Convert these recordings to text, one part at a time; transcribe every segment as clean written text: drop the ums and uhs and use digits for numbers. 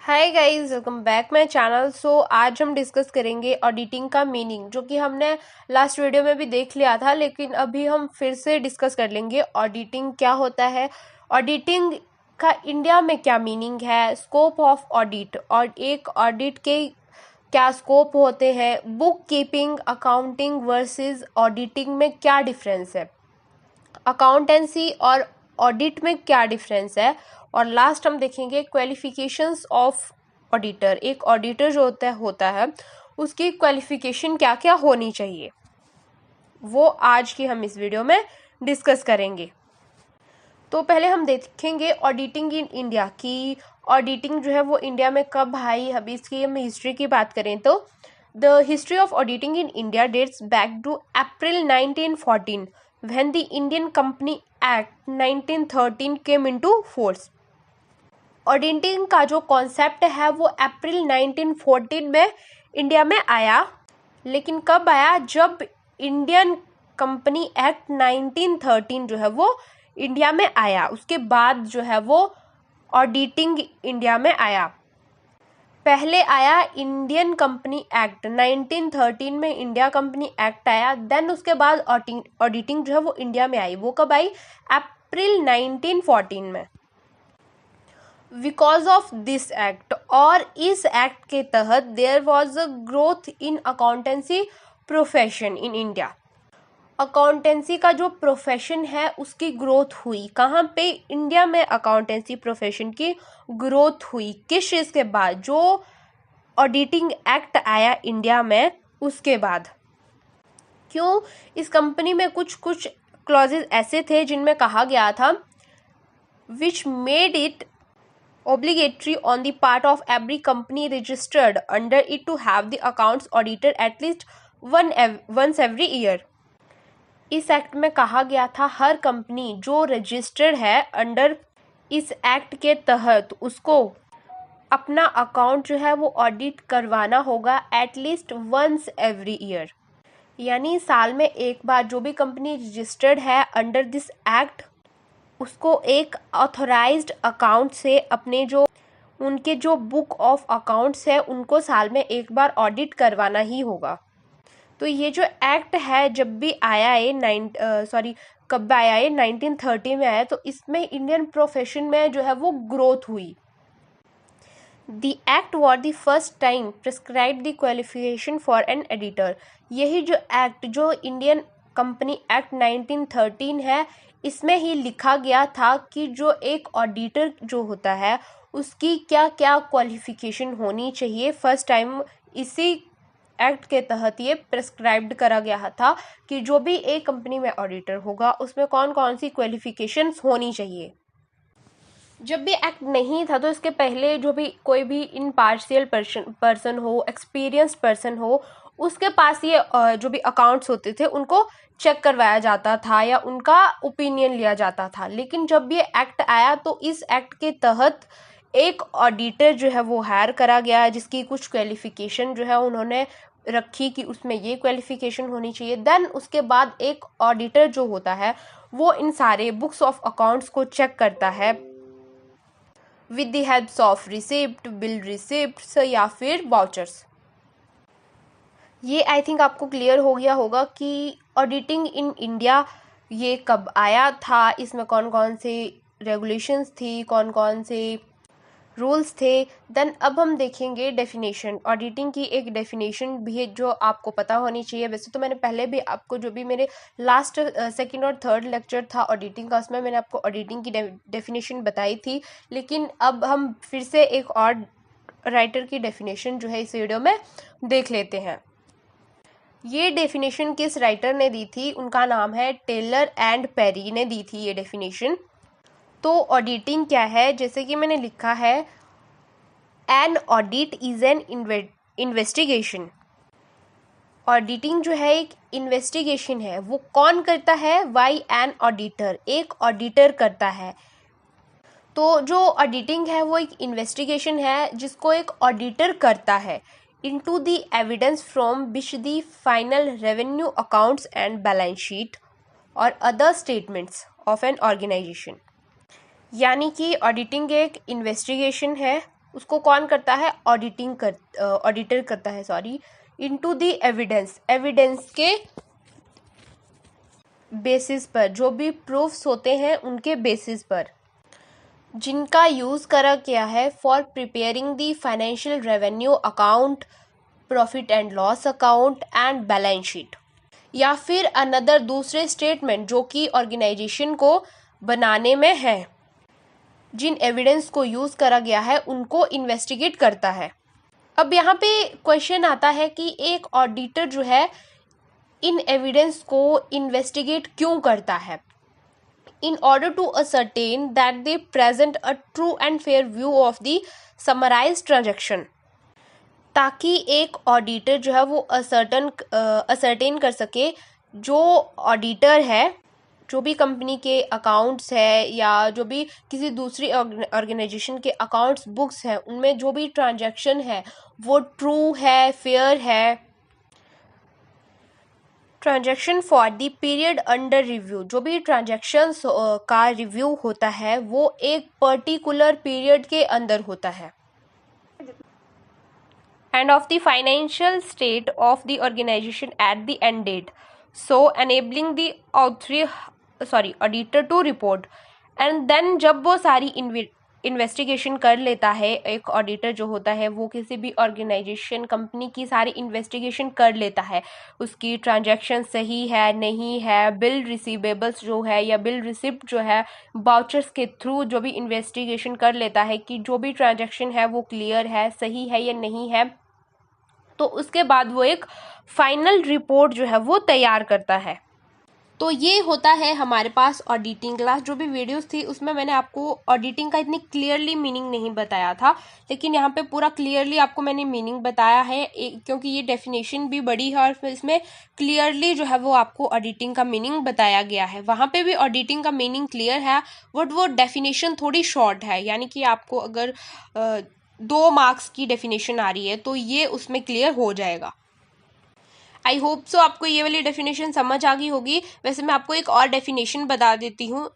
Hi guys, welcome back my channel. So आज हम discuss करेंगे ऑडिटिंग का मीनिंग, जो कि हमने लास्ट वीडियो में भी देख लिया था, लेकिन अभी हम फिर से डिस्कस कर लेंगे ऑडिटिंग क्या होता है, ऑडिटिंग का इंडिया में क्या मीनिंग है, स्कोप ऑफ ऑडिट और एक ऑडिट के क्या स्कोप होते हैं, book keeping accounting versus auditing में क्या डिफरेंस है, अकाउंटेंसी और ऑडिट में क्या डिफरेंस है, और लास्ट हम देखेंगे क्वालिफिकेशंस ऑफ ऑडिटर। एक ऑडिटर जो होता है उसकी क्वालिफिकेशन क्या क्या होनी चाहिए, वो आज की हम इस वीडियो में डिस्कस करेंगे। तो पहले हम देखेंगे ऑडिटिंग इन इंडिया की ऑडिटिंग जो है वो इंडिया में कब आई। अभी इसकी हम हिस्ट्री की बात करें तो the history of auditing in India dates back to April 1914 when the Indian Company Act 1913 came into force। Auditing का जो कॉन्सेप्ट है वो अप्रैल 1914 में इंडिया में आया, लेकिन कब आया, जब इंडियन कंपनी एक्ट 1913 जो है वो इंडिया में आया, उसके बाद जो है वो ऑडिटिंग इंडिया में आया। पहले आया इंडियन कंपनी एक्ट 1913 में, इंडिया कंपनी एक्ट आया, देन उसके बाद ऑडिटिंग जो है वो इंडिया में आई। वो कब आई? अप्रैल 1914 में। बिकॉज ऑफ दिस एक्ट, और इस एक्ट के तहत there was a growth in accountancy profession in India. Accountancy का जो प्रोफेशन है उसकी ग्रोथ हुई। कहाँ पे? इंडिया में अकाउंटेंसी प्रोफेशन की ग्रोथ हुई। किस चीज़ के बाद? जो ऑडिटिंग एक्ट आया इंडिया में, उसके बाद। क्यों? इस कंपनी में कुछ कुछ क्लॉजेज ऐसे थे जिनमें कहा गया था which made it obligatory on the part of every company registered under it to have the accounts audited at least once every year। इस एक्ट में कहा गया था हर कंपनी जो रजिस्टर्ड है अंडर इस एक्ट के तहत, उसको अपना अकाउंट जो है वो ऑडिट करवाना होगा एटलीस्ट वंस एवरी ईयर। यानी साल में एक बार जो भी कंपनी रजिस्टर्ड है अंडर दिस एक्ट, उसको एक ऑथराइज्ड अकाउंट से अपने जो उनके जो बुक ऑफ अकाउंट्स है उनको साल में एक बार ऑडिट करवाना ही होगा। तो ये जो एक्ट है जब भी आया है कब आया है? 1930 में आया। तो इसमें इंडियन प्रोफेशन में जो है वो ग्रोथ हुई। The act war the first time prescribe the qualification for an editor. यही जो एक्ट, जो इंडियन कंपनी एक्ट 1913 है, इसमें ही लिखा गया था कि जो एक ऑडिटर जो होता है उसकी क्या क्या क्वालिफिकेशन होनी चाहिए। फर्स्ट टाइम इसी एक्ट के तहत ये प्रिस्क्राइब्ड करा गया था कि जो भी एक कंपनी में ऑडिटर होगा उसमें कौन कौन सी क्वालिफिकेशंस होनी चाहिए। जब भी एक्ट नहीं था तो इसके पहले जो भी कोई भी इम्पार्शियल पर्सन हो, एक्सपीरियंस्ड पर्सन हो, उसके पास ये जो भी अकाउंट्स होते थे उनको चेक करवाया जाता था या उनका ओपिनियन लिया जाता था। लेकिन जब ये एक्ट आया तो इस एक्ट के तहत एक ऑडिटर जो है वो हायर करा गया, जिसकी कुछ क्वालिफिकेशन जो है उन्होंने रखी कि उसमें ये क्वालिफिकेशन होनी चाहिए। देन उसके बाद एक ऑडिटर जो होता है वो इन सारे बुक्स ऑफ अकाउंट्स को चेक करता है with the helps of receipt, bill receipts या फिर वाउचर्स। ये आई थिंक आपको क्लियर हो गया होगा कि ऑडिटिंग इन इंडिया ये कब आया था, इसमें कौन कौन से रेगुलेशंस थी, कौन कौन से रूल्स थे। देन अब हम देखेंगे डेफिनेशन। ऑडिटिंग की एक डेफिनेशन भी है जो आपको पता होनी चाहिए। वैसे तो मैंने पहले भी आपको जो भी मेरे लास्ट सेकंड और थर्ड लेक्चर था ऑडिटिंग का, उसमें मैंने आपको ऑडिटिंग की डेफिनेशन बताई थी, लेकिन अब हम फिर से एक और राइटर की डेफिनेशन जो है इस वीडियो में देख लेते हैं। ये डेफिनेशन किस राइटर ने दी थी? उनका नाम है टेलर एंड पेरी ने दी थी ये डेफिनेशन। तो ऑडिटिंग क्या है? जैसे कि मैंने लिखा है, an audit is an investigation. Auditing जो है एक इन्वेस्टिगेशन है। वो कौन करता है? वाई एन ऑडिटर, एक ऑडिटर करता है। तो जो ऑडिटिंग है वो एक इन्वेस्टिगेशन है जिसको एक ऑडिटर करता है into the evidence from which the final revenue accounts and balance sheet or other statements of an organization। यानी कि ऑडिटिंग एक इन्वेस्टिगेशन है, उसको कौन करता है, ऑडिटर करता है, सॉरी, इनटू द एविडेंस के बेसिस पर, जो भी प्रूफ्स होते हैं उनके बेसिस पर, जिनका यूज करा गया है for preparing the financial revenue account, profit and loss account and balance sheet, या फिर अनदर दूसरे स्टेटमेंट जो कि ऑर्गेनाइजेशन को बनाने में है। जिन एविडेंस को यूज करा गया है उनको इन्वेस्टिगेट करता है। अब यहाँ पे क्वेश्चन आता है कि एक ऑडिटर जो है इन एविडेंस को इन्वेस्टिगेट क्यों करता है? In order to ascertain that they present a true and fair view of the summarized transaction, ताकि एक ऑडिटर जो है वो असर्टेन कर सके, जो ऑडिटर है, जो भी कंपनी के अकाउंट्स है या जो भी किसी दूसरी ऑर्गेनाइजेशन के अकाउंट्स बुक्स हैं, उनमें जो भी ट्रांजैक्शन है वो ट्रू है, फेयर है। Transaction for the period under review, जो भी ट्रांजैक्शंस का रिव्यू होता है वो एक पर्टिकुलर पीरियड के अंदर होता है। End of the financial state of the organization at the end date, so enabling the auditor to report. And then जब वो सारी इन्वेस्टिगेशन कर लेता है, एक ऑडिटर जो होता है वो किसी भी ऑर्गेनाइजेशन कंपनी की सारी इन्वेस्टिगेशन कर लेता है, उसकी ट्रांजैक्शन सही है नहीं है, बिल रिसीवेबल्स जो है या बिल रिसिप्ट जो है, बाउचर्स के थ्रू जो भी इन्वेस्टिगेशन कर लेता है कि जो भी ट्रांजैक्शन है वो क्लियर है, सही है या नहीं है, तो उसके बाद वो एक फाइनल रिपोर्ट जो है वो तैयार करता है। तो ये होता है हमारे पास ऑडिटिंग क्लास। जो भी वीडियोस थी उसमें मैंने आपको ऑडिटिंग का इतनी क्लियरली मीनिंग नहीं बताया था, लेकिन यहाँ पे पूरा क्लियरली आपको मैंने मीनिंग बताया है, क्योंकि ये डेफिनेशन भी बड़ी है और फिर इसमें क्लियरली जो है वो आपको ऑडिटिंग का मीनिंग बताया गया है। वहाँ पे भी ऑडिटिंग का मीनिंग क्लियर है, बट वो डेफिनेशन थोड़ी शॉर्ट है, यानी कि आपको अगर 2 मार्क्स की डेफिनेशन आ रही है तो ये उसमें क्लियर हो जाएगा। आई होप सो आपको ये वाली डेफिनेशन समझ आ गई होगी। वैसे मैं आपको एक और डेफिनेशन बता देती हूँ,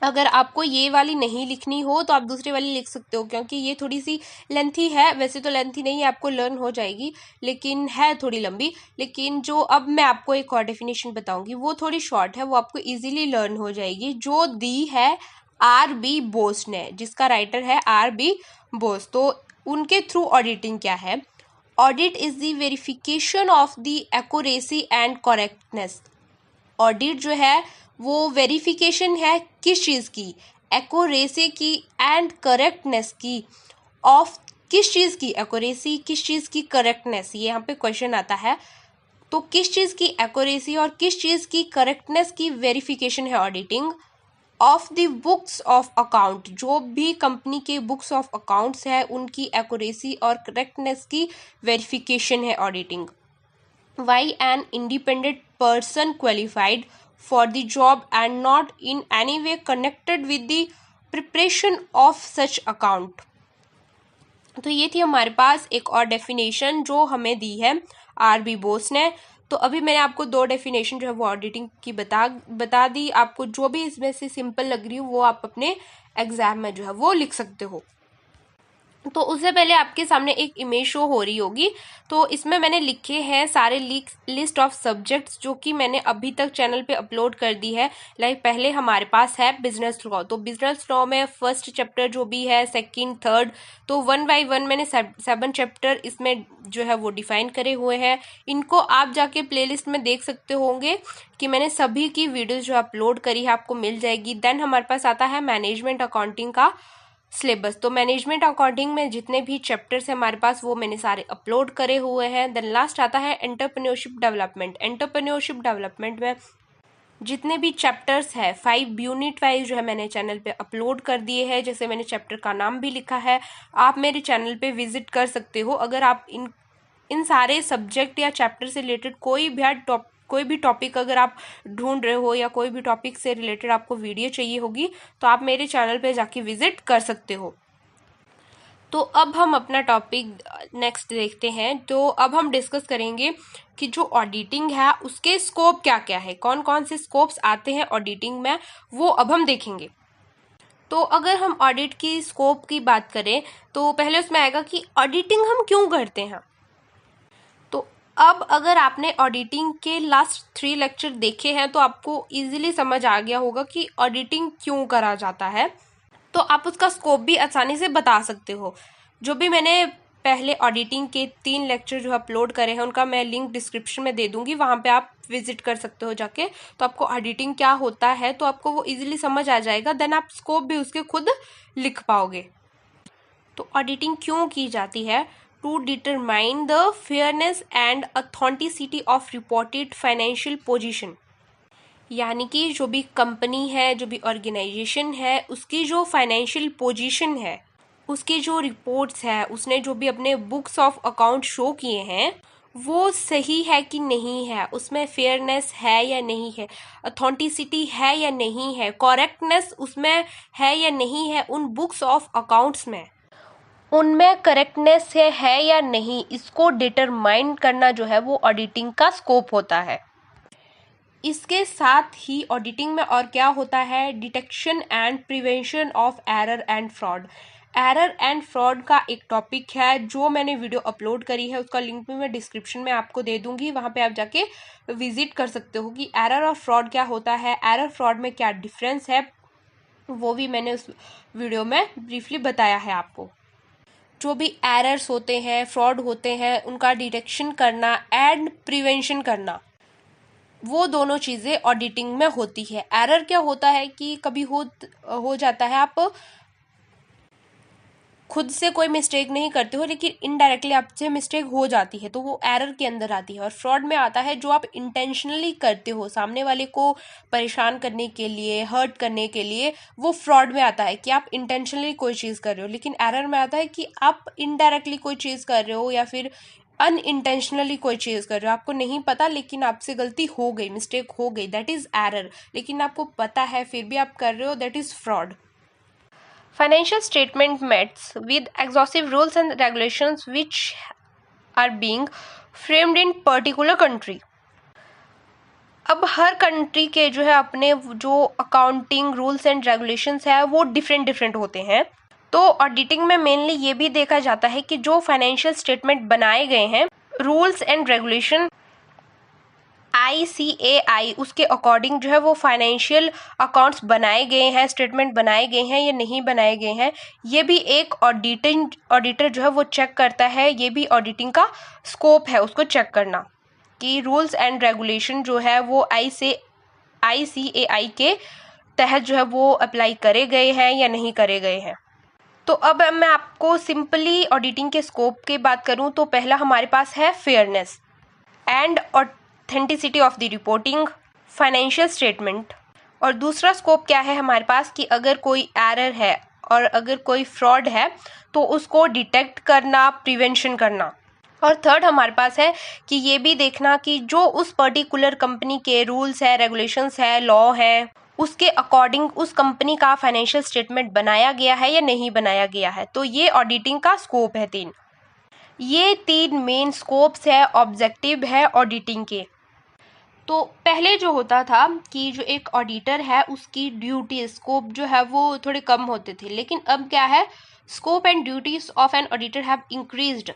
अगर आपको ये वाली नहीं लिखनी हो तो आप दूसरी वाली लिख सकते हो, क्योंकि ये थोड़ी सी लेंथी है। वैसे तो लेंथी नहीं है, आपको लर्न हो जाएगी, लेकिन है थोड़ी लंबी। लेकिन जो अब मैं आपको एक और डेफिनेशन बताऊंगी वो थोड़ी शॉर्ट है, वो आपको इजीली लर्न हो जाएगी, जो दी है R.B. बोस ने, जिसका राइटर है R.B. बोस। तो उनके थ्रू ऑडिटिंग क्या है? Audit is the verification of the accuracy and correctness. Audit जो है वो वेरिफिकेशन है किस चीज़ की? एक्यूरेसी की एंड करेक्टनेस की। ऑफ किस चीज़ की एक्यूरेसी, किस चीज़ की करेक्टनेस, ये यहाँ पे क्वेश्चन आता है। तो किस चीज़ की एक्यूरेसी और किस चीज़ की करेक्टनेस की वेरिफिकेशन है auditing. Of the books of account, जो भी कंपनी के बुक्स ऑफ अकाउंट्स है उनकी एक्यूरेसी और करेक्टनेस की वेरिफिकेशन है auditing. By an independent person qualified for the job and not in any way connected with the preparation of such account. तो ये थी हमारे पास एक और डेफिनेशन जो हमें दी है R.B. बोस ने। तो अभी मैंने आपको 2 डेफिनेशन जो है वो ऑडिटिंग की बता दी। आपको जो भी इसमें से सिंपल लग रही हो वो आप अपने एग्जाम में जो है वो लिख सकते हो। तो उससे पहले आपके सामने एक इमेज शो हो रही होगी, तो इसमें मैंने लिखे हैं सारे लिस्ट ऑफ सब्जेक्ट्स जो कि मैंने अभी तक चैनल पे अपलोड कर दी है। लाइक पहले हमारे पास है बिजनेस लॉ, तो बिजनेस लॉ में फर्स्ट चैप्टर जो भी है, सेकंड, थर्ड, तो 1 बाय 1 मैंने 7 चैप्टर इसमें जो है वो डिफाइन करे हुए हैं। इनको आप जाके प्लेलिस्ट में देख सकते होंगे कि मैंने सभी की वीडियोज जो अपलोड करी है आपको मिल जाएगी। देन हमारे पास आता है मैनेजमेंट अकाउंटिंग का सिलेबस। तो मैनेजमेंट अकाउंटिंग में जितने भी चैप्टर्स हैं हमारे पास वो मैंने सारे अपलोड करे हुए हैं। देन लास्ट आता है एंटरप्रेन्योरशिप डेवलपमेंट। एंटरप्रेन्योरशिप डेवलपमेंट में जितने भी चैप्टर्स है 5 यूनिट वाइज जो है मैंने चैनल पे अपलोड कर दिए हैं। जैसे मैंने चैप्टर का नाम भी लिखा है, आप मेरे चैनल पे विजिट कर सकते हो। अगर आप इन सारे सब्जेक्ट या चैप्टर से रिलेटेड कोई भी टॉपिक अगर आप ढूंढ रहे हो या कोई भी टॉपिक से रिलेटेड आपको वीडियो चाहिए होगी तो आप मेरे चैनल पे जाके विजिट कर सकते हो। तो अब हम अपना टॉपिक नेक्स्ट देखते हैं। तो अब हम डिस्कस करेंगे कि जो ऑडिटिंग है उसके स्कोप क्या क्या है, कौन कौन से स्कोप्स आते हैं ऑडिटिंग में, वो अब हम देखेंगे। तो अगर हम ऑडिट की स्कोप की बात करें तो पहले उसमें आएगा कि ऑडिटिंग हम क्यों करते हैं। तो अब अगर आपने ऑडिटिंग के लास्ट 3 लेक्चर देखे हैं तो आपको इजीली समझ आ गया होगा कि ऑडिटिंग क्यों करा जाता है, तो आप उसका स्कोप भी आसानी से बता सकते हो। जो भी मैंने पहले ऑडिटिंग के 3 लेक्चर जो अपलोड करे हैं उनका मैं लिंक डिस्क्रिप्शन में दे दूंगी, वहाँ पे आप विजिट कर सकते हो जाके। तो आपको ऑडिटिंग क्या होता है तो आपको वो इजीली समझ आ जाएगा, देन आप स्कोप भी उसके खुद लिख पाओगे। तो ऑडिटिंग क्यों की जाती है? To determine the fairness and authenticity of reported financial position, यानी कि जो भी कंपनी है, जो भी ऑर्गेनाइजेशन है, उसकी जो फाइनेंशियल पोजीशन है, उसकी जो रिपोर्ट्स है, उसने जो भी अपने बुक्स ऑफ अकाउंट शो किए हैं वो सही है कि नहीं है, उसमें फेयरनेस है या नहीं है, ऑथेंटिसिटी है या नहीं है, करेक्टनेस उसमें है या नहीं है, उन बुक्स ऑफ अकाउंट्स में उनमें करेक्टनेस है या नहीं, इसको डिटरमाइन करना जो है वो ऑडिटिंग का स्कोप होता है। इसके साथ ही ऑडिटिंग में और क्या होता है? Detection and prevention of error and fraud. Error and fraud का एक टॉपिक है जो मैंने वीडियो अपलोड करी है, उसका लिंक भी मैं डिस्क्रिप्शन में आपको दे दूंगी, वहाँ पे आप जाके विजिट कर सकते हो कि एरर और फ्रॉड क्या होता है, एरर फ्रॉड में क्या डिफरेंस है, वो भी मैंने उस वीडियो में ब्रीफली बताया है आपको। जो भी एरर्स होते हैं, फ्रॉड होते हैं, उनका डिटेक्शन करना एंड प्रिवेंशन करना, वो दोनों चीज़ें ऑडिटिंग में होती है। एरर क्या होता है कि कभी हो जाता है आप खुद से कोई मिस्टेक नहीं करते हो लेकिन इनडायरेक्टली आपसे मिस्टेक हो जाती है, तो वो एरर के अंदर आती है। और फ्रॉड में आता है जो आप इंटेंशनली करते हो सामने वाले को परेशान करने के लिए, हर्ट करने के लिए, वो फ्रॉड में आता है कि आप इंटेंशनली कोई चीज़ कर रहे हो। लेकिन एरर में आता है कि आप इनडायरेक्टली कोई चीज़ कर रहे हो या फिर अनइंटेंशनली कोई चीज़ कर रहे हो, आपको नहीं पता लेकिन आपसे गलती हो गई, मिस्टेक हो गई, दैट इज़ एरर। लेकिन आपको पता है फिर भी आप कर रहे हो, that is fraud. Financial statement meets with exhaustive rules and regulations which are being framed in particular country. अब हर कंट्री के जो है अपने जो अकाउंटिंग रूल्स एंड रेगुलेशंस है वो डिफरेंट होते हैं। तो ऑडिटिंग में मेनली ये भी देखा जाता है कि जो फाइनेंशियल स्टेटमेंट बनाए गए हैं, रूल्स एंड रेगुलेशन ICAI, उसके अकॉर्डिंग जो है वो फाइनेंशियल अकाउंट्स बनाए गए हैं, स्टेटमेंट बनाए गए हैं या नहीं बनाए गए हैं, ये भी एक ऑडिटर जो है वो चेक करता है। ये भी ऑडिटिंग का स्कोप है, उसको चेक करना कि रूल्स एंड रेगुलेशन जो है वो ICAI के तहत जो है वो अप्लाई करे गए हैं या नहीं करे गए हैं। तो अब मैं आपको सिंपली ऑडिटिंग के स्कोप की बात करूं तो पहला हमारे पास है fairness and authenticity of the reporting financial statement. और दूसरा स्कोप क्या है हमारे पास कि अगर कोई एरर है और अगर कोई फ्रॉड है तो उसको डिटेक्ट करना, प्रिवेंशन करना। और थर्ड हमारे पास है कि ये भी देखना कि जो उस पर्टिकुलर कंपनी के रूल्स है, रेगुलेशंस है, लॉ है, उसके अकॉर्डिंग उस कंपनी का फाइनेंशियल स्टेटमेंट बनाया गया है या नहीं बनाया गया है। तो ये ऑडिटिंग का स्कोप है 3। ये 3 मेन स्कोप्स है, ऑब्जेक्टिव है ऑडिटिंग के। तो पहले जो होता था कि जो एक ऑडिटर है उसकी ड्यूटी स्कोप जो है वो थोड़े कम होते थे, लेकिन अब क्या है, scope and duties of an auditor have increased.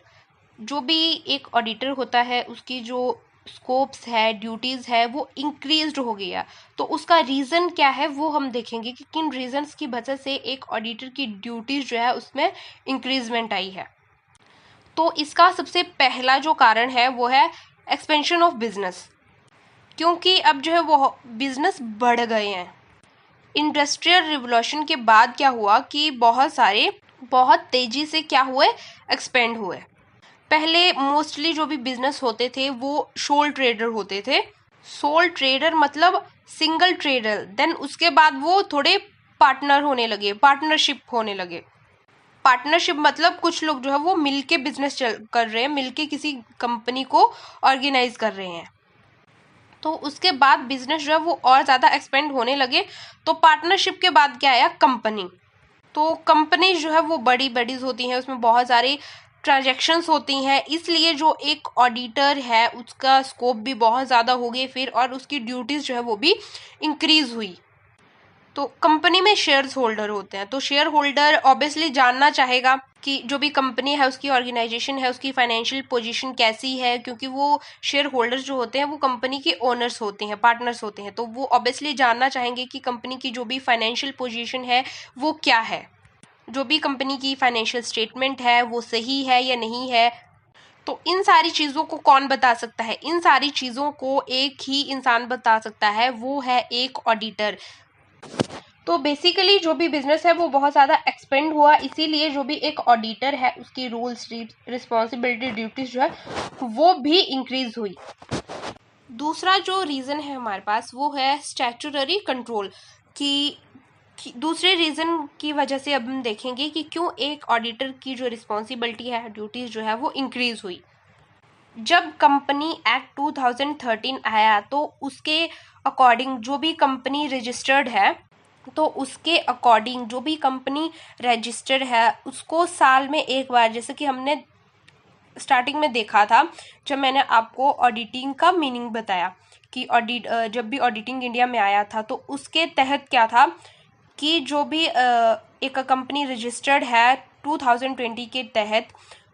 जो भी एक ऑडिटर होता है उसकी जो स्कोप्स है, ड्यूटीज़ है, वो इंक्रीज्ड हो गया। तो उसका रीज़न क्या है वो हम देखेंगे कि किन रीजंस की वजह से एक ऑडिटर की ड्यूटीज़ जो है उसमें इंक्रीजमेंट आई है। तो इसका सबसे पहला जो कारण है वो है एक्सपेंशन ऑफ बिजनेस, क्योंकि अब जो है वो बिजनेस बढ़ गए हैं। इंडस्ट्रियल रिवॉल्यूशन के बाद क्या हुआ कि बहुत तेज़ी से क्या हुए, एक्सपेंड हुए। पहले मोस्टली जो भी बिजनेस होते थे वो सोल ट्रेडर होते थे। सोल ट्रेडर मतलब सिंगल ट्रेडर। देन उसके बाद वो थोड़े पार्टनर होने लगे, पार्टनरशिप होने लगे। पार्टनरशिप मतलब कुछ लोग जो है वो मिलके बिजनेस कर रहे हैं, मिलके किसी कंपनी को ऑर्गेनाइज कर रहे हैं। तो उसके बाद बिजनेस जो है वो और ज़्यादा एक्सपेंड होने लगे। तो पार्टनरशिप के बाद क्या आया, कंपनी। तो कंपनी जो है वो बड़ी होती हैं, उसमें बहुत सारी ट्रांजैक्शंस होती हैं, इसलिए जो एक ऑडिटर है उसका स्कोप भी बहुत ज़्यादा हो गई फिर, और उसकी ड्यूटीज़ जो है वो भी इंक्रीज़ हुई। तो कंपनी में शेयर्स होल्डर होते हैं, तो शेयर होल्डर ऑब्वियसली जानना चाहेगा कि जो भी कंपनी है उसकी ऑर्गेनाइजेशन है उसकी फाइनेंशियल पोजीशन कैसी है, क्योंकि वो शेयर होल्डर्स जो होते हैं वो कंपनी के ओनर्स होते हैं, पार्टनर्स होते हैं, तो वो ऑब्वियसली जानना चाहेंगे कि कंपनी की जो भी फाइनेंशियल पोजीशन है वो क्या है, जो भी कंपनी की फाइनेंशियल स्टेटमेंट है वो सही है या नहीं है। तो इन सारी चीज़ों को कौन बता सकता है? इन सारी चीज़ों को एक ही इंसान बता सकता है, वो है एक ऑडिटर। तो बेसिकली जो भी बिजनेस है वो बहुत ज़्यादा एक्सपेंड हुआ, इसीलिए जो भी एक ऑडिटर है उसकी रूल्स, रिस्पॉन्सिबिलिटी, ड्यूटीज जो है वो भी इंक्रीज हुई। दूसरा जो रीज़न है हमारे पास वो है स्टैट्यूटरी कंट्रोल की दूसरे रीज़न की वजह से अब हम देखेंगे कि क्यों एक ऑडिटर की जो रिस्पॉन्सिबिलिटी है, ड्यूटीज जो है वो इंक्रीज हुई। जब कंपनी एक्ट 2013 आया तो उसके अकॉर्डिंग जो भी कंपनी रजिस्टर्ड है, तो उसके अकॉर्डिंग जो भी कंपनी रजिस्टर्ड है उसको साल में एक बार, जैसे कि हमने स्टार्टिंग में देखा था जब मैंने आपको ऑडिटिंग का मीनिंग बताया कि जब भी ऑडिटिंग इंडिया में आया था तो उसके तहत क्या था कि जो भी एक कंपनी रजिस्टर्ड है 2020 के तहत,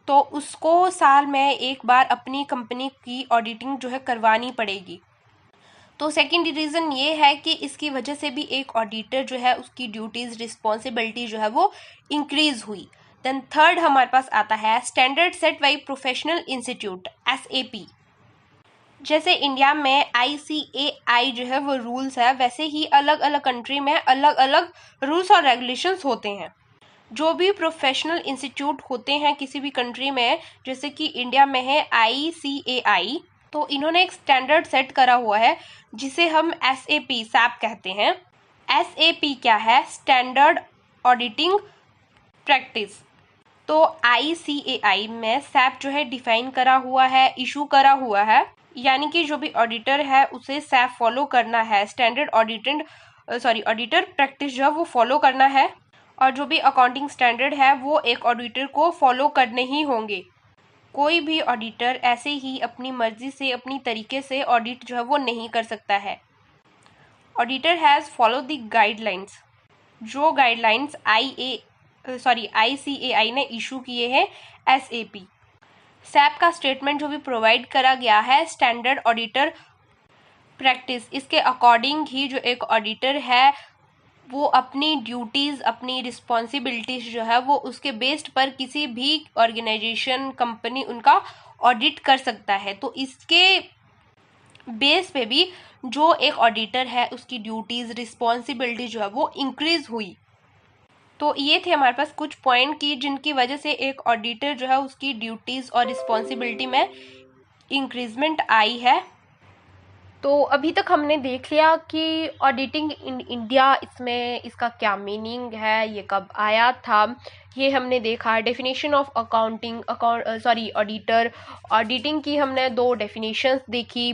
तो उसको साल में एक बार अपनी कंपनी की ऑडिटिंग जो है करवानी पड़ेगी। तो सेकंड रीज़न ये है कि इसकी वजह से भी एक ऑडिटर जो है उसकी ड्यूटीज़, रिस्पॉन्सिबिलिटी जो है वो इंक्रीज हुई। देन थर्ड हमारे पास आता है standard set by professional institute SAP। जैसे इंडिया में ICAI जो है वो रूल्स है, वैसे ही अलग अलग कंट्री में अलग अलग रूल्स और रेगुलेशंस होते हैं। जो भी प्रोफेशनल इंस्टीट्यूट होते हैं किसी भी कंट्री में, जैसे कि इंडिया में है ICAI, तो इन्होंने एक स्टैंडर्ड सेट करा हुआ है जिसे हम SAP कहते हैं। SAP क्या है? Standard auditing practice. तो ICAI में SAP जो है डिफाइन करा हुआ है, इशू करा हुआ है, यानी कि जो भी ऑडिटर है उसे SAP फॉलो करना है, स्टैंडर्ड ऑडिटर प्रैक्टिस जो है वो फॉलो करना है, और जो भी अकाउंटिंग स्टैंडर्ड है वो एक ऑडिटर को फॉलो करने ही होंगे। कोई भी ऑडिटर ऐसे ही अपनी मर्जी से, अपनी तरीके से ऑडिट जो है वो नहीं कर सकता है। Auditor has follow the guidelines, जो गाइडलाइंस ICAI ने इशू किए हैं SAP का स्टेटमेंट जो भी प्रोवाइड करा गया है स्टैंडर्ड ऑडिटर प्रैक्टिस, इसके अकॉर्डिंग ही जो एक ऑडिटर है वो अपनी ड्यूटीज़, अपनी रिस्पॉन्सिबिलिटीज़ जो है वो उसके बेस्ड पर किसी भी ऑर्गेनाइजेशन, कंपनी उनका ऑडिट कर सकता है। तो इसके बेस पे भी जो एक ऑडिटर है उसकी ड्यूटीज़, रिस्पॉन्सिबिलिटी जो है वो इंक्रीज़ हुई। तो ये थे हमारे पास कुछ पॉइंट की जिनकी वजह से एक ऑडिटर जो है उसकी ड्यूटीज़ और रिस्पॉन्सिबिलिटी में इंक्रीजमेंट आई है। तो अभी तक हमने देख लिया कि ऑडिटिंग इन इंडिया, इसमें इसका क्या मीनिंग है, ये कब आया था, ये हमने देखा। डेफिनेशन ऑफ ऑडिटर, ऑडिटिंग की हमने 2 डेफिनेशंस देखी।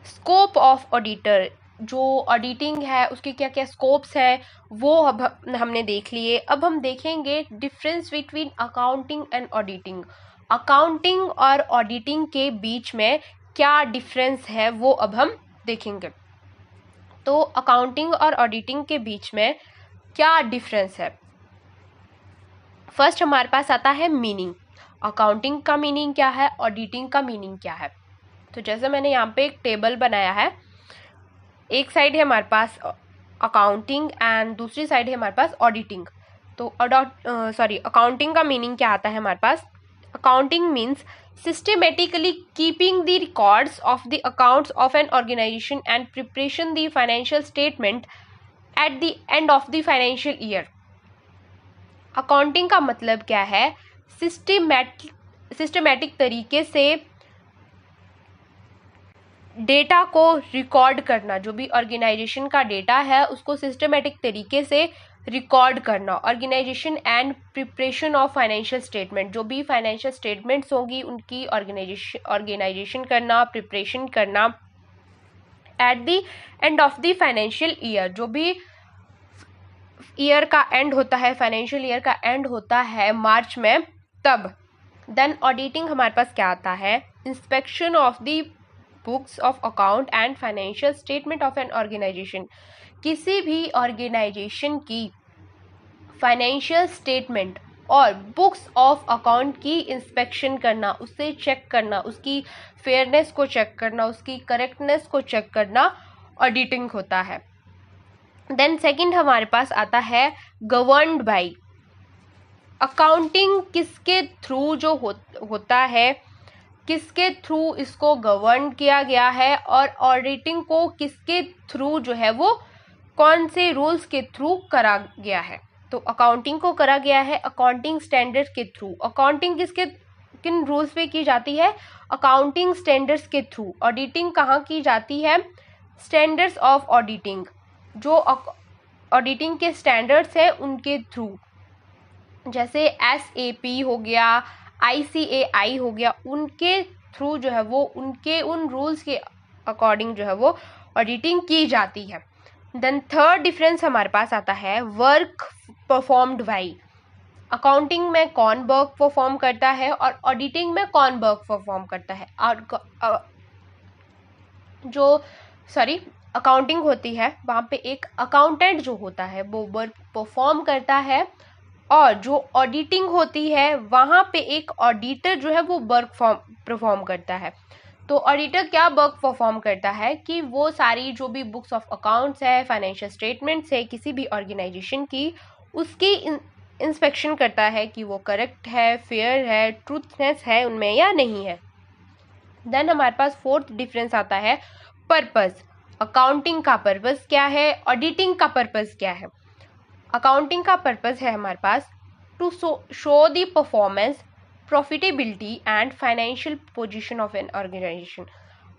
स्कोप ऑफ ऑडिटर, जो ऑडिटिंग है उसके क्या क्या स्कोप्स हैं वो अब हमने देख लिए। अब हम देखेंगे difference between accounting and auditing. Accounting और ऑडिटिंग के बीच में क्या डिफरेंस है वो अब हम देखेंगे। तो अकाउंटिंग और ऑडिटिंग के बीच में क्या डिफरेंस है? फर्स्ट हमारे पास आता है मीनिंग। अकाउंटिंग का मीनिंग क्या है, ऑडिटिंग का मीनिंग क्या है। तो जैसे मैंने यहाँ पे एक टेबल बनाया है, एक साइड है हमारे पास अकाउंटिंग एंड दूसरी साइड है हमारे पास ऑडिटिंग। तो अकाउंटिंग का मीनिंग क्या आता है हमारे पास? Accounting means systematically keeping the records of the accounts of an organization and preparation the financial statement at the end of the financial year. Accounting का मतलब क्या है? सिस्टमैटिक तरीके से डेटा को रिकॉर्ड करना, जो भी ऑर्गेनाइजेशन का डेटा है उसको सिस्टमैटिक तरीके से रिकॉर्ड करना। Organization and preparation of financial statement, जो भी फाइनेंशियल स्टेटमेंट्स होंगी उनकी ऑर्गेनाइजेशन करना, प्रिपरेशन करना eight the and of the financial year. जो भी ईयर का एंड होता है, फाइनेंशियल ईयर का एंड होता है मार्च में, तब। देन ऑडिटिंग हमारे पास क्या आता है? Inspection of the books of account and financial statement of an organization, किसी भी ऑर्गेनाइजेशन की फाइनेंशियल स्टेटमेंट और बुक्स ऑफ अकाउंट की इंस्पेक्शन करना, उसे चेक करना, उसकी फेयरनेस को चेक करना, उसकी करेक्टनेस को चेक करना ऑडिटिंग होता है। देन सेकंड हमारे पास आता है गवर्न्ड बाय। अकाउंटिंग किसके थ्रू जो होता है, किसके थ्रू इसको गवर्न किया गया है, और ऑडिटिंग को किसके थ्रू जो है वो कौन से रूल्स के थ्रू करा गया है। तो अकाउंटिंग को करा गया है अकाउंटिंग स्टैंडर्ड्स के थ्रू। अकाउंटिंग किन रूल्स पे की जाती है? अकाउंटिंग स्टैंडर्ड्स के थ्रू। ऑडिटिंग कहाँ की जाती है? स्टैंडर्ड्स ऑफ ऑडिटिंग, जो ऑडिटिंग के स्टैंडर्ड्स हैं उनके थ्रू, जैसे SAP हो गया, ICAI हो गया, उनके थ्रू जो है वो उनके उन रूल्स के अकॉर्डिंग जो है वो ऑडिटिंग की जाती है। देन थर्ड डिफरेंस हमारे पास आता है वर्क परफॉर्म्ड बाय। अकाउंटिंग में कौन वर्क परफॉर्म करता है और ऑडिटिंग में कौन वर्क परफॉर्म करता है। अकाउंटिंग होती है वहाँ पे एक अकाउंटेंट जो होता है वो वर्क परफॉर्म करता है, और जो ऑडिटिंग होती है वहाँ पे एक ऑडिटर जो है वो वर्क परफॉर्म करता है। तो ऑडिटर क्या वर्क परफॉर्म करता है कि वो सारी जो भी बुक्स ऑफ अकाउंट्स है, फाइनेंशियल स्टेटमेंट्स है किसी भी ऑर्गेनाइजेशन की, उसकी इंस्पेक्शन करता है कि वो करेक्ट है, फेयर है, ट्रूथनेस है उनमें या नहीं है। देन हमारे पास फोर्थ डिफरेंस आता है पर्पस। अकाउंटिंग का पर्पस क्या है, ऑडिटिंग का पर्पस क्या है। अकाउंटिंग का पर्पस है हमारे पास to show the performance, profitability and financial position of an organisation.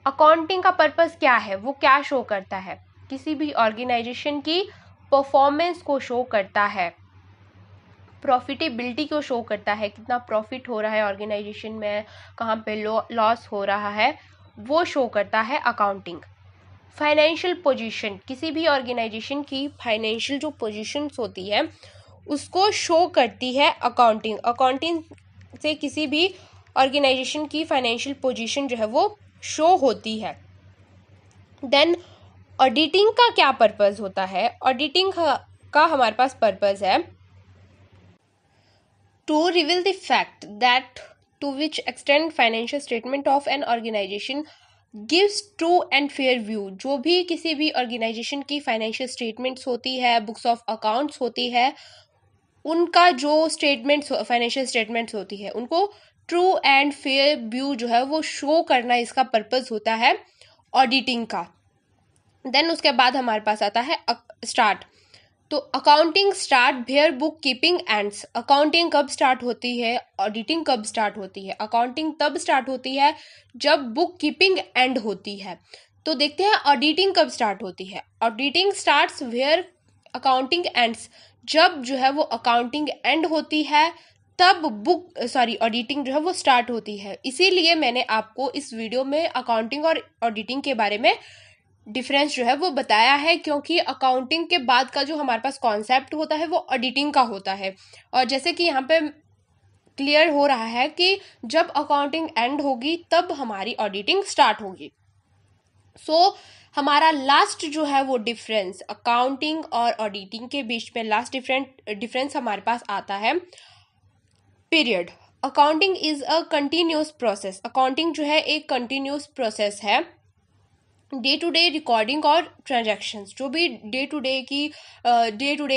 Accounting का पर्पस क्या है, वो क्या शो करता है? किसी भी ऑर्गेनाइजेशन की परफॉर्मेंस को शो करता है, प्रॉफिटेबिलिटी को शो करता है, कितना प्रॉफिट हो रहा है ऑर्गेनाइजेशन में, कहाँ पे लॉस हो रहा है, वो शो करता है अकाउंटिंग। फाइनेंशियल पोजीशन, किसी भी ऑर्गेनाइजेशन की फाइनेंशियल जो पोजीशंस होती है उसको शो करती है अकाउंटिंग। अकाउंटिंग से किसी भी ऑर्गेनाइजेशन की फाइनेंशियल पोजीशन जो है वो शो होती है। देन ऑडिटिंग का क्या पर्पस होता है? ऑडिटिंग का हमारे पास पर्पस है to reveal the fact that to which extend financial statement of an organization gives true and fair view. जो भी किसी भी ऑर्गेनाइजेशन की फाइनेंशियल स्टेटमेंट्स होती है, बुक्स ऑफ अकाउंट्स होती है, उनका जो स्टेटमेंट्स फाइनेंशियल स्टेटमेंट्स होती है उनको ट्रू एंड फेयर व्यू जो है वो शो करना इसका पर्पस होता है ऑडिटिंग का। देन उसके बाद हमारे पास आता है स्टार्ट। तो accounting start where book keeping ends. Accounting कब स्टार्ट होती है, ऑडिटिंग कब स्टार्ट होती है? अकाउंटिंग तब स्टार्ट होती है जब बुक कीपिंग एंड होती है। तो देखते हैं ऑडिटिंग कब स्टार्ट होती है। Auditing starts where accounting ends. जब जो है वो अकाउंटिंग एंड होती है तब ऑडिटिंग जो है वो स्टार्ट होती है। इसीलिए मैंने आपको इस वीडियो में अकाउंटिंग और ऑडिटिंग के बारे में डिफरेंस जो है वो बताया है, क्योंकि अकाउंटिंग के बाद का जो हमारे पास कॉन्सेप्ट होता है वो ऑडिटिंग का होता है। और जैसे कि यहाँ पे क्लियर हो रहा है कि जब अकाउंटिंग एंड होगी तब हमारी ऑडिटिंग स्टार्ट होगी। सो हमारा लास्ट जो है वो डिफरेंस अकाउंटिंग और ऑडिटिंग के बीच में लास्ट डिफरेंस हमारे पास आता है period. Accounting is a continuous process. Accounting जो है एक कंटिन्यूस प्रोसेस है। डे टू डे रिकॉर्डिंग और ट्रांजैक्शंस, जो भी डे टू डे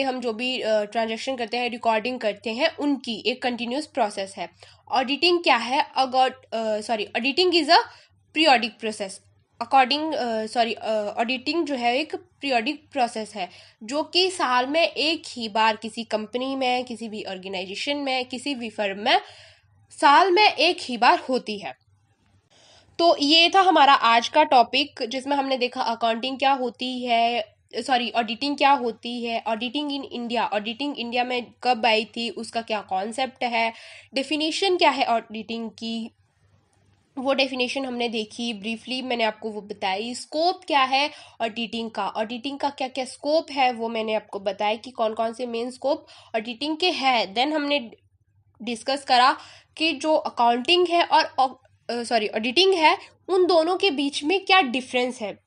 हम जो भी ट्रांजैक्शन करते हैं, रिकॉर्डिंग करते हैं, उनकी एक कंटिन्यूस प्रोसेस है। ऑडिटिंग क्या है? Auditing is a periodic process. Auditing जो है एक पीरियोडिक प्रोसेस है जो कि साल में एक ही बार किसी कंपनी में, किसी भी ऑर्गेनाइजेशन में, किसी भी फर्म में साल में एक ही बार होती है। तो ये था हमारा आज का टॉपिक जिसमें हमने देखा अकाउंटिंग क्या होती है, ऑडिटिंग क्या होती है, auditing in India, auditing India में कब आई थी, उसका क्या कॉन्सेप्ट है, डेफिनेशन क्या है ऑडिटिंग की, वो डेफिनेशन हमने देखी ब्रीफली, मैंने आपको वो बताई। स्कोप क्या है ऑडिटिंग का क्या क्या स्कोप है वो मैंने आपको बताया कि कौन कौन से मेन स्कोप ऑडिटिंग के हैं। देन हमने डिस्कस करा कि जो अकाउंटिंग है और ऑडिटिंग है उन दोनों के बीच में क्या डिफरेंस है,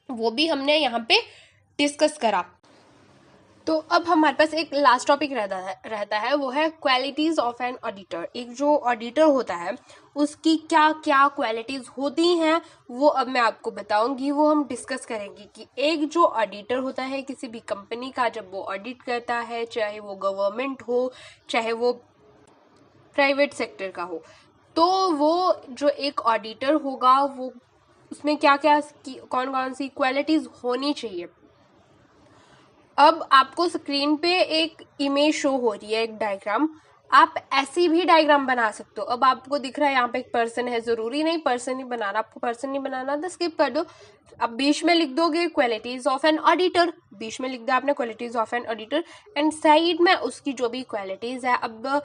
वो भी हमने यहाँ पे डिस्कस करा। तो अब हमारे पास एक लास्ट टॉपिक रहता है वो है क्वालिटीज ऑफ एन ऑडिटर। एक जो ऑडिटर होता है उसकी क्या क्या क्वालिटीज होती हैं वो अब मैं आपको बताऊंगी, वो हम डिस्कस करेंगे कि एक जो ऑडिटर होता है किसी भी कंपनी का, जब वो ऑडिट करता है, चाहे वो गवर्नमेंट हो चाहे वो प्राइवेट सेक्टर का हो, तो वो जो एक ऑडिटर होगा वो उसमें क्या क्या कौन कौन सी क्वालिटीज होनी चाहिए। अब आपको स्क्रीन पे एक इमेज शो हो रही है, एक डायग्राम। आप ऐसी भी डायग्राम बना सकते हो। अब आपको दिख रहा है यहाँ पे एक पर्सन है, जरूरी नहीं पर्सन ही बनाना, आपको पर्सन नहीं बनाना तो स्किप कर दो। अब बीच में लिख दोगे क्वालिटीज ऑफ एन ऑडिटर, बीच में लिख दिया आपने qualities of an auditor, and side में उसकी जो भी क्वालिटीज है। अब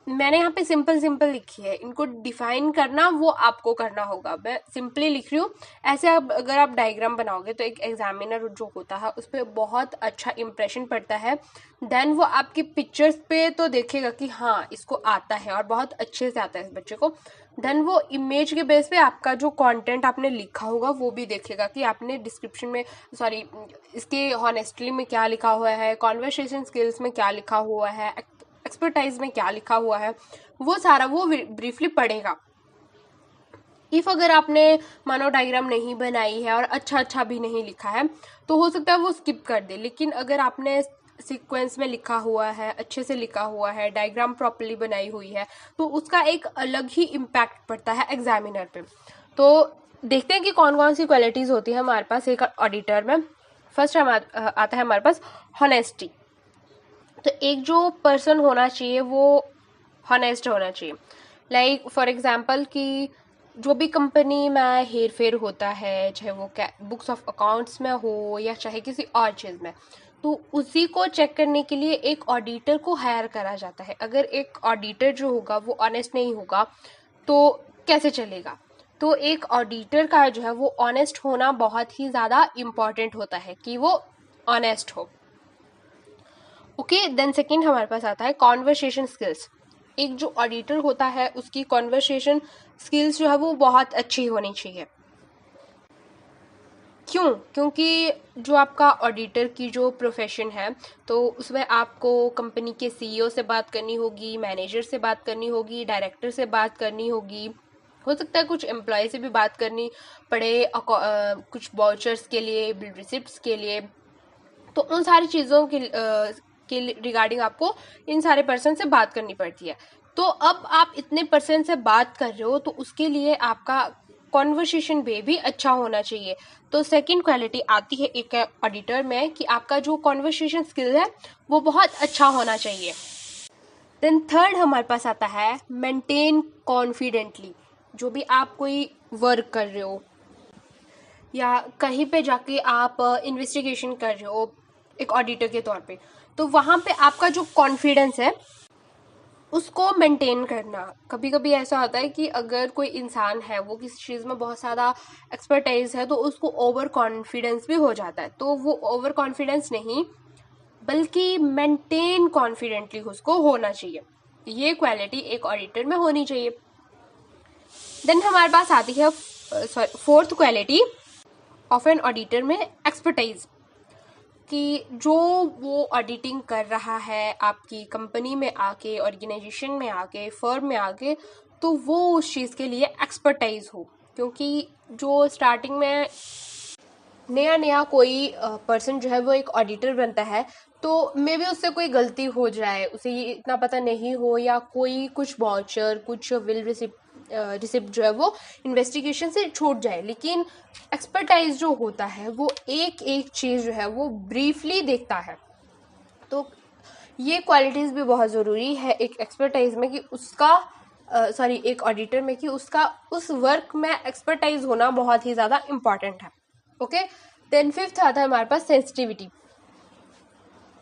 मैंने यहाँ पे सिंपल लिखी है, इनको डिफाइन करना वो आपको करना होगा, मैं सिंपली लिख रही हूँ। ऐसे अगर आप डायग्राम बनाओगे तो एक एग्जामिनर जो होता है उस पर बहुत अच्छा इंप्रेशन पड़ता है। देन वो आपकी पिक्चर्स पे तो देखेगा कि हाँ इसको आता है और बहुत अच्छे से आता है इस बच्चे को। देन वो इमेज के बेस पे आपका जो कंटेंट आपने लिखा होगा वो भी देखेगा कि आपने डिस्क्रिप्शन में इसके हॉनेस्टली में क्या लिखा हुआ है, कॉन्वर्सेशन स्किल्स में क्या लिखा हुआ है, एक्सपर्टाइज में क्या लिखा हुआ है, वो सारा वो ब्रीफली पढ़ेगा। इफ अगर आपने मानो डायग्राम नहीं बनाई है और अच्छा भी नहीं लिखा है तो हो सकता है वो स्किप कर दे, लेकिन अगर आपने सीक्वेंस में लिखा हुआ है, अच्छे से लिखा हुआ है, डायग्राम प्रॉपर्ली बनाई हुई है, तो उसका एक अलग ही इम्पैक्ट पड़ता है एग्जामिनर पे। तो देखते हैं कि कौन कौन सी क्वालिटीज होती है हमारे पास एक ऑडिटर में। फर्स्ट आता है हमारे पास हॉनेस्टी। तो एक जो पर्सन होना चाहिए वो हॉनेस्ट होना चाहिए। लाइक फॉर एग्जांपल कि जो भी कंपनी में हेर फेर होता है, चाहे वो बुक्स ऑफ अकाउंट्स में हो या चाहे किसी और चीज़ में, तो उसी को चेक करने के लिए एक ऑडिटर को हायर करा जाता है। अगर एक ऑडिटर जो होगा वो ऑनेस्ट नहीं होगा तो कैसे चलेगा। तो एक ऑडिटर का जो है वो ऑनेस्ट होना बहुत ही ज़्यादा इम्पॉर्टेंट होता है कि वो ऑनेस्ट हो। ओके, देन सेकेंड हमारे पास आता है कॉन्वर्सेशन स्किल्स। एक जो ऑडिटर होता है उसकी कॉन्वर्सेशन स्किल्स जो है वो बहुत अच्छी होनी चाहिए। क्यों? क्योंकि जो आपका ऑडिटर की जो प्रोफेशन है तो उसमें आपको कंपनी के सीईओ से बात करनी होगी, मैनेजर से बात करनी होगी, डायरेक्टर से बात करनी होगी, हो सकता है कुछ एम्प्लॉय से भी बात करनी पड़े, कुछ वाउचर्स के लिए, बिल रिसिप्ट्स के लिए। तो उन सारी चीज़ों के रिगार्डिंग आपको इन सारे पर्सन से बात करनी पड़ती है। तो अब आप इतने पर्सन से बात कर रहे हो तो उसके लिए आपका कॉन्वर्सेशन भी अच्छा होना चाहिए। तो सेकंड क्वालिटी आती है एक ऑडिटर में कि आपका जो कॉन्वर्सेशन स्किल है वो बहुत अच्छा होना चाहिए। देन थर्ड हमारे पास आता है मेंटेन कॉन्फिडेंटली। जो भी आप कोई वर्क कर रहे हो या कहीं पे जाके आप इन्वेस्टिगेशन कर रहे हो एक ऑडिटर के तौर पे, तो वहाँ पे आपका जो कॉन्फिडेंस है उसको मेंटेन करना। कभी कभी ऐसा होता है कि अगर कोई इंसान है वो किसी चीज़ में बहुत ज़्यादा एक्सपर्टाइज है तो उसको ओवर कॉन्फिडेंस भी हो जाता है। तो वो ओवर कॉन्फिडेंस नहीं बल्कि मेंटेन कॉन्फिडेंटली उसको होना चाहिए। ये क्वालिटी एक ऑडिटर में होनी चाहिए। देन हमारे पास आती है fourth quality of an auditor में एक्सपर्टाइज, कि जो वो ऑडिटिंग कर रहा है आपकी कंपनी में आके, ऑर्गेनाइजेशन में आके, फर्म में आके, तो वो उस चीज़ के लिए एक्सपर्टाइज हो। क्योंकि जो स्टार्टिंग में नया कोई पर्सन जो है वो एक ऑडिटर बनता है तो मे भी उससे कोई गलती हो जाए, उसे ये इतना पता नहीं हो, या कोई कुछ वाउचर, कुछ विल रिसिप्ट जो है वो इन्वेस्टिगेशन से छूट जाए। लेकिन एक्सपर्टाइज जो होता है वो एक एक चीज़ जो है वो ब्रीफली देखता है। तो ये क्वालिटीज़ भी बहुत ज़रूरी है एक एक्सपर्टाइज में कि उसका एक ऑडिटर में कि उसका उस वर्क में एक्सपर्टाइज होना बहुत ही ज़्यादा इम्पॉर्टेंट है। ओके, देन फिफ्थ आता है हमारे पास सेंसिटिविटी।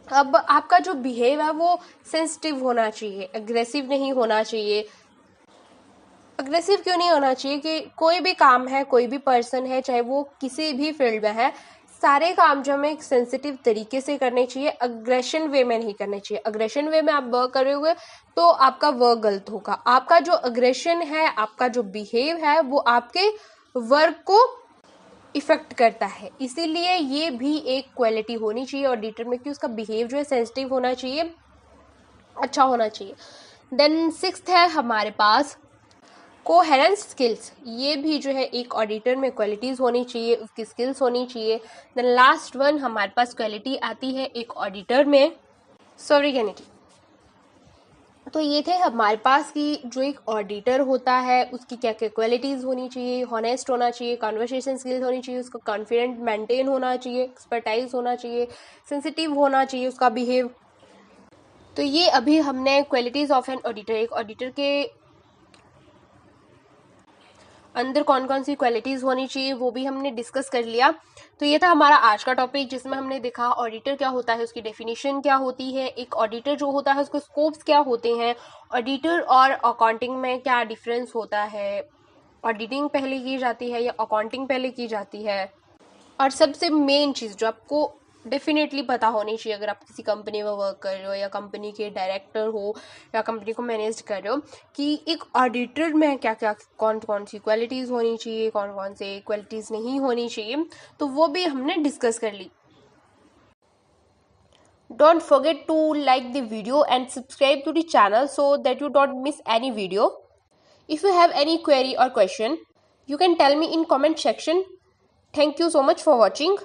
अब आपका जो बिहेव है वो सेंसिटिव होना चाहिए, अग्रेसिव नहीं होना चाहिए। अग्रेसिव क्यों नहीं होना चाहिए कि कोई भी काम है, कोई भी पर्सन है, चाहे वो किसी भी फील्ड में है, सारे काम जो हमें एक सेंसिटिव तरीके से करने चाहिए, अग्रेशन वे में नहीं करने चाहिए। अग्रेशन वे में आप वर्क करोगे तो आपका वर्क गलत होगा। आपका जो अग्रेशन है, आपका जो बिहेव है वो आपके वर्क को इफेक्ट करता है, इसीलिए ये भी एक क्वालिटी होनी चाहिए ऑडिटर में कि उसका बिहेव जो है सेंसिटिव होना चाहिए, अच्छा होना चाहिए। देन सिक्स्थ है हमारे पास कोहेरेंस स्किल्स, ये भी जो है एक ऑडिटर में क्वालिटीज़ होनी चाहिए, उसकी स्किल्स होनी चाहिए। देन लास्ट वन हमारे पास क्वालिटी आती है एक ऑडिटर में सॉवरेनिटी। तो ये थे हमारे पास कि जो एक ऑडिटर होता है उसकी क्या क्या क्वालिटीज़ होनी चाहिए, हॉनेस्ट होना चाहिए, कन्वर्सेशन स्किल्स होनी चाहिए, उसका कॉन्फिडेंट मेंटेन होना चाहिए, एक्सपर्टाइज होना चाहिए, सेंसिटिव होना चाहिए उसका बिहेव। तो ये अभी हमने क्वालिटीज़ ऑफ एन ऑडिटर, एक ऑडिटर के अंदर कौन कौन सी क्वालिटीज़ होनी चाहिए वो भी हमने डिस्कस कर लिया। तो ये था हमारा आज का टॉपिक जिसमें हमने देखा ऑडिटर क्या होता है, उसकी डेफिनेशन क्या होती है, एक ऑडिटर जो होता है उसके स्कोप्स क्या होते हैं, ऑडिटर और अकाउंटिंग में क्या डिफरेंस होता है, ऑडिटिंग पहले की जाती है या अकाउंटिंग पहले की जाती है, और सबसे मेन चीज़ जो आपको डेफिनेटली पता होनी चाहिए अगर आप किसी कंपनी में वर्क कर रहे हो या कंपनी के डायरेक्टर हो या कंपनी को मैनेज कर रहे हो, कि एक ऑडिटर में क्या क्या कौन कौन सी क्वालिटीज़ होनी चाहिए, कौन कौन से क्वालिटीज़ नहीं होनी चाहिए, तो वो भी हमने डिस्कस कर ली। Don't forget to like the video and subscribe to the channel so that you don't miss any video. If you have any query or question, you can tell me in comment section. Thank you so much for watching.